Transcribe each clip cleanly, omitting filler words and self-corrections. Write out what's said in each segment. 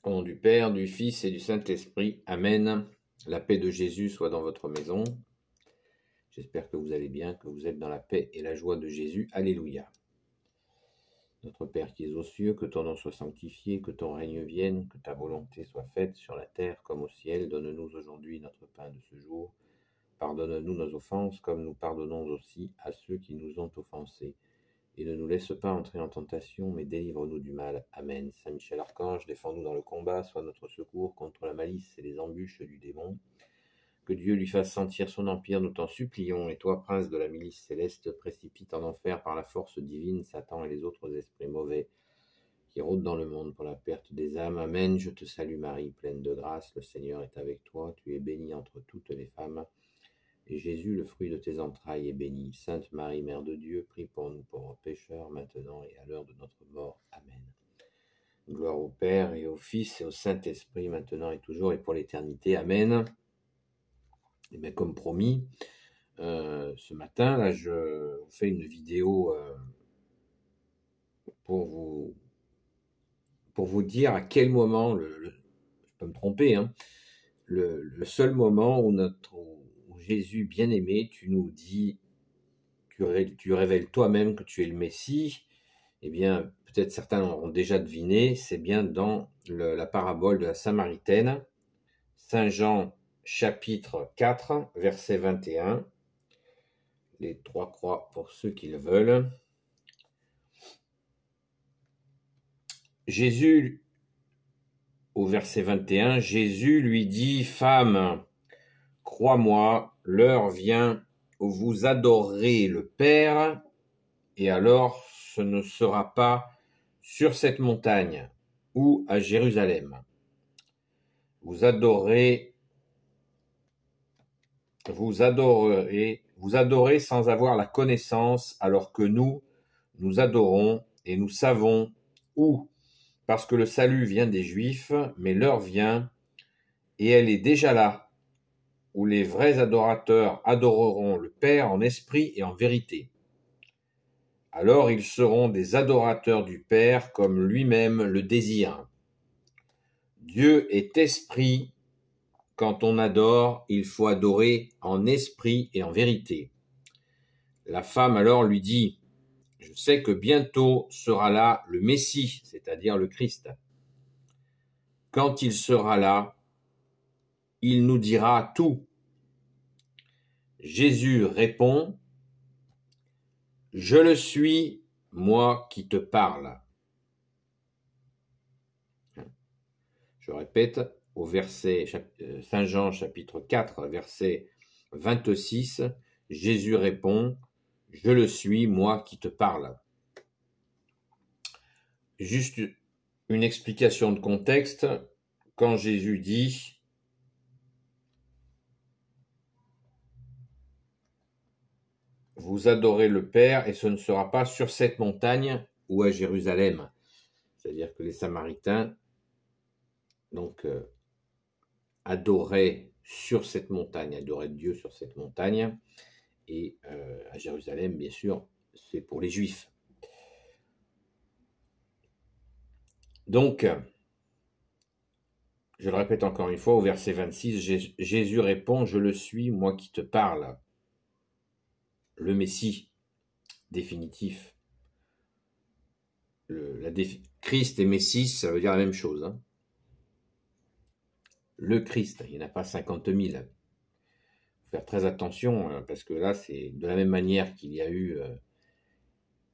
Au nom du Père, du Fils et du Saint-Esprit. Amen. La paix de Jésus soit dans votre maison. J'espère que vous allez bien, que vous êtes dans la paix et la joie de Jésus. Alléluia. Notre Père qui es aux cieux, que ton nom soit sanctifié, que ton règne vienne, que ta volonté soit faite sur la terre comme au ciel. Donne-nous aujourd'hui notre pain de ce jour. Pardonne-nous nos offenses, comme nous pardonnons aussi à ceux qui nous ont offensés. Et ne nous laisse pas entrer en tentation, mais délivre-nous du mal. Amen. Saint Michel Archange, défends-nous dans le combat, sois notre secours contre la malice et les embûches du démon. Que Dieu lui fasse sentir son empire, nous t'en supplions. Et toi, prince de la milice céleste, précipite en enfer par la force divine Satan et les autres esprits mauvais qui rôdent dans le monde pour la perte des âmes. Amen. Je te salue Marie, pleine de grâce, le Seigneur est avec toi. Tu es bénie entre toutes les femmes. Et Jésus, le fruit de tes entrailles, est béni. Sainte Marie, Mère de Dieu, prie pour nous pauvres pécheurs, maintenant et à l'heure de notre mort. Amen. Gloire au Père et au Fils et au Saint-Esprit, maintenant et toujours et pour l'éternité. Amen. Et bien, comme promis, ce matin, là, je vous fais une vidéo pour vous dire à quel moment, je peux me tromper, hein, le seul moment où Jésus bien-aimé, tu nous dis, tu révèles toi-même que tu es le Messie, eh bien, peut-être certains l'auront déjà deviné, c'est bien dans la parabole de la Samaritaine, Saint Jean chapitre 4, verset 21, les 3 croix pour ceux qui le veulent. Jésus, au verset 21, Jésus lui dit, « Femme, crois-moi, l'heure vient où vous adorerez le Père, et alors ce ne sera pas sur cette montagne ou à Jérusalem. Vous adorez sans avoir la connaissance, alors que nous adorons et nous savons où, parce que le salut vient des Juifs, mais l'heure vient, et elle est déjà là, où les vrais adorateurs adoreront le Père en esprit et en vérité. Alors ils seront des adorateurs du Père comme lui-même le désire. Dieu est esprit. Quand on adore, il faut adorer en esprit et en vérité. » La femme alors lui dit, « Je sais que bientôt sera là le Messie, c'est-à-dire le Christ. Quand il sera là, il nous dira tout. » Jésus répond, « Je le suis, moi qui te parle. » Je répète, au verset Saint Jean chapitre 4, verset 26, Jésus répond, « Je le suis, moi qui te parle. » Juste une explication de contexte, quand Jésus dit « Vous adorez le Père et ce ne sera pas sur cette montagne ou à Jérusalem. » C'est-à-dire que les Samaritains donc adoraient sur cette montagne, adoraient Dieu sur cette montagne, et à Jérusalem, bien sûr, c'est pour les Juifs. Donc, je le répète encore une fois, au verset 26, Jésus répond, « Je le suis, moi qui te parle. » Le Messie définitif. Christ et Messie, ça veut dire la même chose. Hein. Le Christ, il n'y en a pas 50 000. Il faut faire très attention, parce que là, c'est de la même manière qu'il y a eu,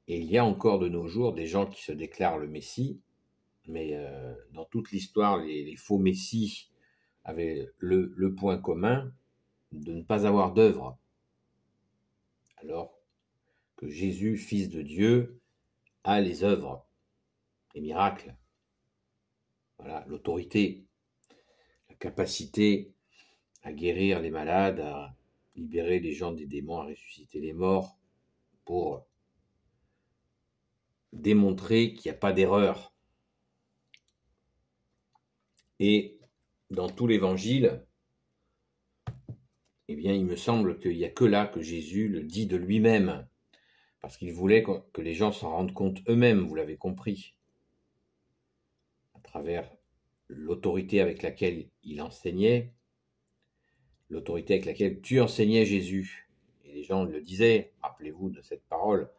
et il y a encore de nos jours, des gens qui se déclarent le Messie, mais dans toute l'histoire, les faux Messies avaient le point commun de ne pas avoir d'œuvre. Alors que Jésus, Fils de Dieu, a les œuvres, les miracles, voilà, l'autorité, la capacité à guérir les malades, à libérer les gens des démons, à ressusciter les morts, pour démontrer qu'il n'y a pas d'erreur. Et dans tout l'évangile, eh bien, il me semble qu'il n'y a que là que Jésus le dit de lui-même, parce qu'il voulait que les gens s'en rendent compte eux-mêmes, vous l'avez compris, à travers l'autorité avec laquelle il enseignait, l'autorité avec laquelle tu enseignais Jésus. Et les gens le disaient, rappelez-vous de cette parole,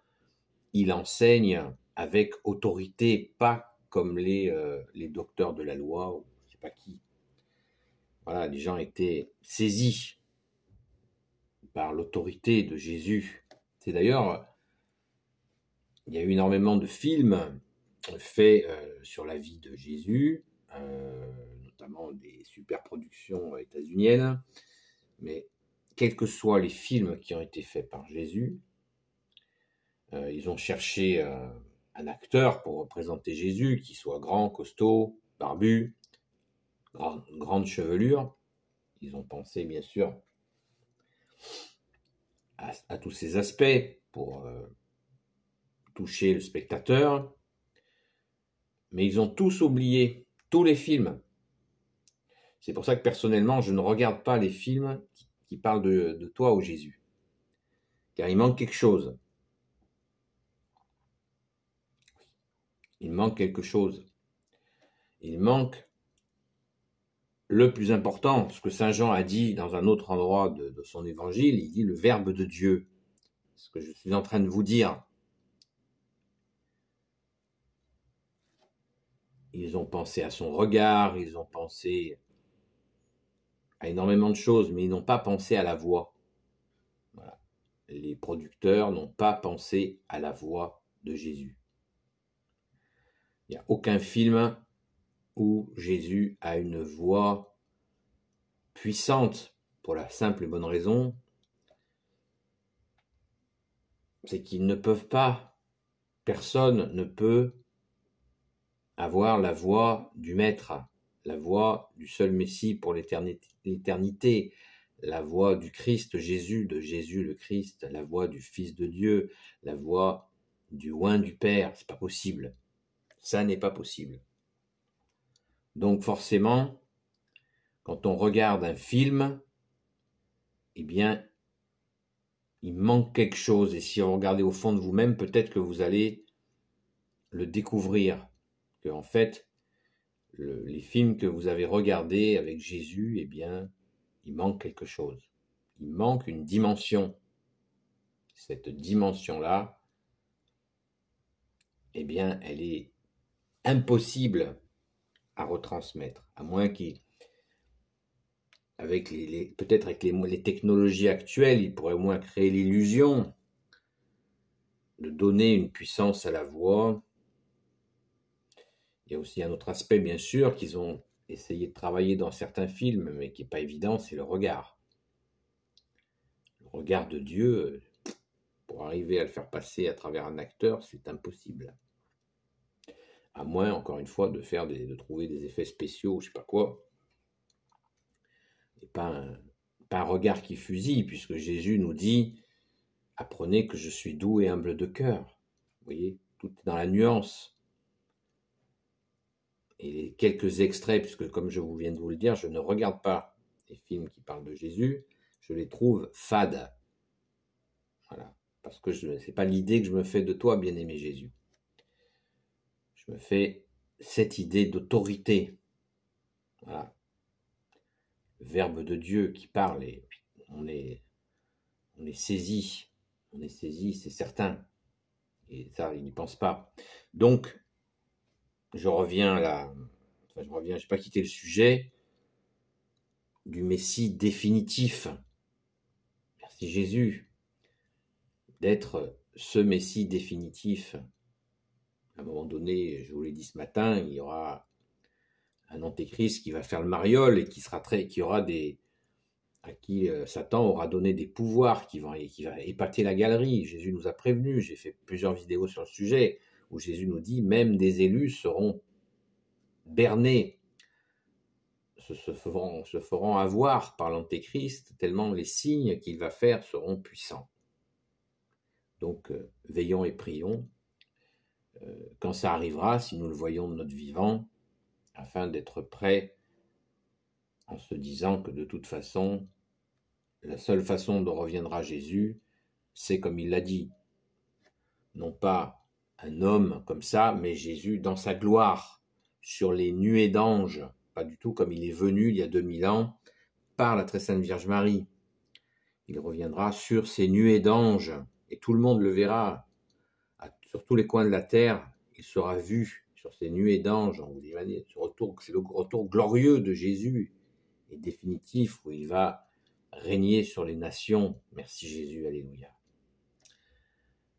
il enseigne avec autorité, pas comme les docteurs de la loi, ou je ne sais pas qui. Voilà, les gens étaient saisis par l'autorité de Jésus. C'est d'ailleurs, il y a eu énormément de films faits sur la vie de Jésus, notamment des super productions états-uniennes, mais quels que soient les films qui ont été faits par Jésus, ils ont cherché un acteur pour représenter Jésus, qui soit grand, costaud, barbu, grande chevelure. Ils ont pensé, bien sûr, à tous ces aspects pour toucher le spectateur. Mais ils ont tous oublié, tous les films. C'est pour ça que personnellement, je ne regarde pas les films qui parlent de toi ou Jésus. Car il manque quelque chose. Il manque quelque chose. Il manque le plus important, ce que Saint Jean a dit dans un autre endroit de son évangile, il dit le Verbe de Dieu. Ce que je suis en train de vous dire. Ils ont pensé à son regard, ils ont pensé à énormément de choses, mais ils n'ont pas pensé à la voix. Voilà. Les producteurs n'ont pas pensé à la voix de Jésus. Il n'y a aucun film où Jésus a une voix puissante, pour la simple et bonne raison, c'est qu'ils ne peuvent pas, personne ne peut avoir la voix du Maître, la voix du seul Messie pour l'éternité, la voix du Christ Jésus, de Jésus le Christ, la voix du Fils de Dieu, la voix du oint du Père. C'est pas possible. Ça n'est pas possible. Donc forcément, quand on regarde un film, eh bien, il manque quelque chose. Et si vous regardez au fond de vous-même, peut-être que vous allez le découvrir. Que en fait, les films que vous avez regardés avec Jésus, eh bien, il manque quelque chose. Il manque une dimension. Cette dimension-là, eh bien, elle est impossible à retransmettre, à moins qu'il, avec peut-être avec les technologies actuelles, il pourrait au moins créer l'illusion de donner une puissance à la voix. Il y a aussi un autre aspect, bien sûr, qu'ils ont essayé de travailler dans certains films, mais qui n'est pas évident, c'est le regard. Le regard de Dieu, pour arriver à le faire passer à travers un acteur, c'est impossible. À moins, encore une fois, de trouver des effets spéciaux, je sais pas quoi. Et pas un regard qui fusille, puisque Jésus nous dit « Apprenez que je suis doux et humble de cœur ». Vous voyez, tout est dans la nuance. Et les quelques extraits, puisque comme je viens de vous le dire, je ne regarde pas les films qui parlent de Jésus, je les trouve fades. Voilà. Parce que ce n'est pas l'idée que je me fais de toi, bien-aimé Jésus. Je me fais cette idée d'autorité. Voilà. Le Verbe de Dieu qui parle, et on est saisi. On est saisi, c'est certain. Et ça, il n'y pense pas. Donc, je reviens là, je n'ai pas quitté le sujet du Messie définitif. Merci Jésus d'être ce Messie définitif. À un moment donné, je vous l'ai dit ce matin, il y aura un antéchrist qui va faire le mariole et à qui Satan aura donné des pouvoirs qui va épater la galerie. Jésus nous a prévenus, j'ai fait plusieurs vidéos sur le sujet, où Jésus nous dit, même des élus seront bernés, se feront avoir par l'antéchrist, tellement les signes qu'il va faire seront puissants. Donc, veillons et prions, quand ça arrivera, si nous le voyons de notre vivant, afin d'être prêts en se disant que de toute façon, la seule façon dont reviendra Jésus, c'est comme il l'a dit. Non pas un homme comme ça, mais Jésus dans sa gloire, sur les nuées d'anges, pas du tout comme il est venu il y a 2000 ans par la très sainte Vierge Marie. Il reviendra sur ces nuées d'anges, et tout le monde le verra, sur tous les coins de la terre, il sera vu sur ces nuées d'anges. On vous imaginez, c'est le retour glorieux de Jésus, et définitif, où il va régner sur les nations. Merci Jésus, alléluia.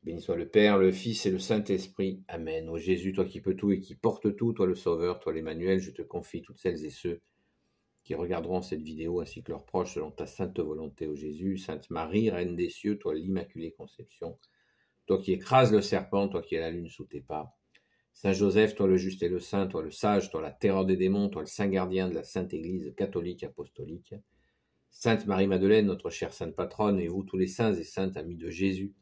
Béni soit le Père, le Fils et le Saint-Esprit. Amen. Ô Jésus, toi qui peux tout et qui portes tout, toi le Sauveur, toi l'Emmanuel, je te confie toutes celles et ceux qui regarderont cette vidéo ainsi que leurs proches selon ta sainte volonté, ô Jésus. Sainte Marie, Reine des cieux, toi l'Immaculée Conception, toi qui écrases le serpent, toi qui es la lune sous tes pas. Saint Joseph, toi le juste et le saint, toi le sage, toi la terreur des démons, toi le saint gardien de la Sainte Église catholique apostolique. Sainte Marie-Madeleine, notre chère sainte patronne, et vous tous les saints et saintes amis de Jésus.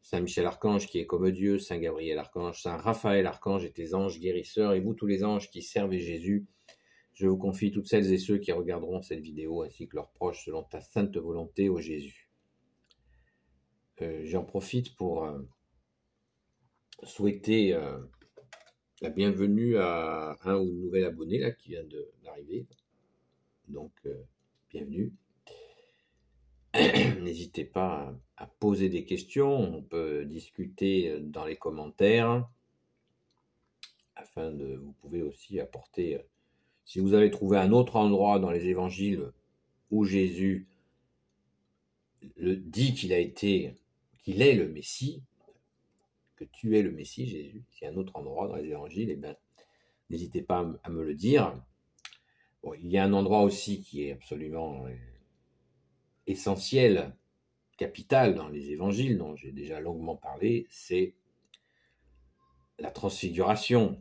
Saint Michel Archange qui est comme Dieu, Saint Gabriel Archange, Saint Raphaël Archange et tes anges guérisseurs, et vous tous les anges qui servez Jésus, je vous confie toutes celles et ceux qui regarderont cette vidéo ainsi que leurs proches selon ta sainte volonté, ô Jésus. J'en profite pour souhaiter la bienvenue à un ou une nouvelle abonnée là, qui vient d'arriver. Donc, bienvenue. N'hésitez pas à poser des questions, on peut discuter dans les commentaires, afin de, vous pouvez aussi apporter, si vous avez trouvé un autre endroit dans les évangiles où Jésus dit qu'il est le Messie, que tu es le Messie, Jésus, s'il y a un autre endroit dans les évangiles, eh bien, n'hésitez pas à me le dire. Bon, il y a un endroit aussi qui est absolument essentiel, capital dans les évangiles, dont j'ai déjà longuement parlé, c'est la transfiguration,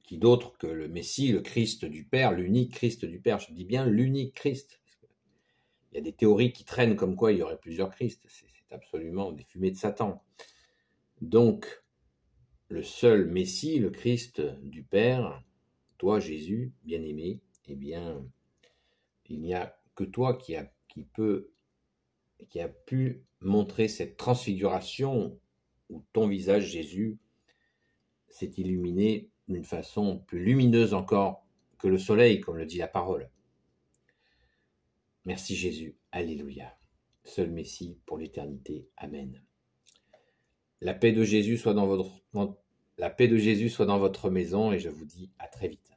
qui d'autre que le Messie, le Christ du Père, l'unique Christ du Père, je dis bien l'unique Christ. Il y a des théories qui traînent comme quoi il y aurait plusieurs Christ, c'est absolument des fumées de Satan. Donc, le seul Messie, le Christ du Père, toi Jésus, bien-aimé, eh bien, il n'y a que toi qui a pu montrer cette transfiguration où ton visage, Jésus, s'est illuminé d'une façon plus lumineuse encore que le soleil, comme le dit la parole. Merci Jésus, alléluia. Seul Messie pour l'éternité, amen. La paix de Jésus soit dans votre maison et je vous dis à très vite.